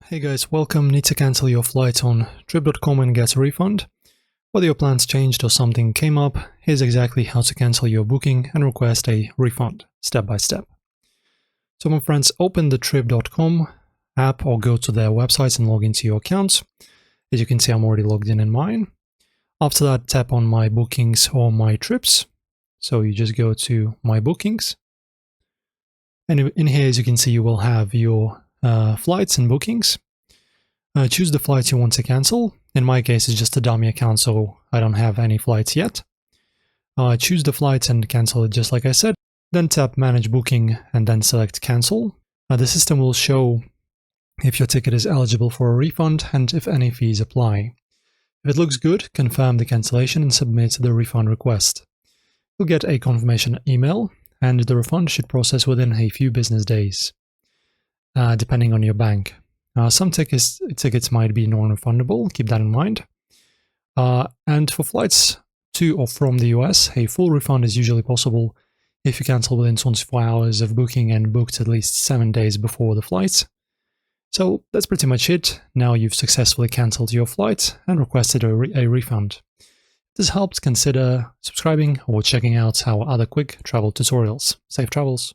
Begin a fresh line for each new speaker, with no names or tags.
Hey guys, welcome. Need to cancel your flight on trip.com and get a refund? Whether your plans changed or something came up, here's exactly how to cancel your booking and request a refund, step by step. So my friends, open the trip.com app or go to their website and log into your account. As you can see, I'm already logged in mine. After that, tap on my bookings or my trips. So you just go to my bookings. And in here, as you can see, you will have your flights and bookings. Choose the flights you want to cancel. In my case, it's just a dummy account, so I don't have any flights yet. Choose the flights and cancel it just like I said. Then tap Manage Booking and then select Cancel. The system will show if your ticket is eligible for a refund and if any fees apply. If it looks good, confirm the cancellation and submit the refund request. You'll get a confirmation email, and the refund should process within a few business days, depending on your bank. Some tickets might be non-refundable, keep that in mind. And for flights to or from the US, a full refund is usually possible if you cancel within 24 hours of booking and booked at least 7 days before the flight. So that's pretty much it. Now you've successfully cancelled your flight and requested a refund. If this helped, consider subscribing or checking out our other quick travel tutorials. Safe travels!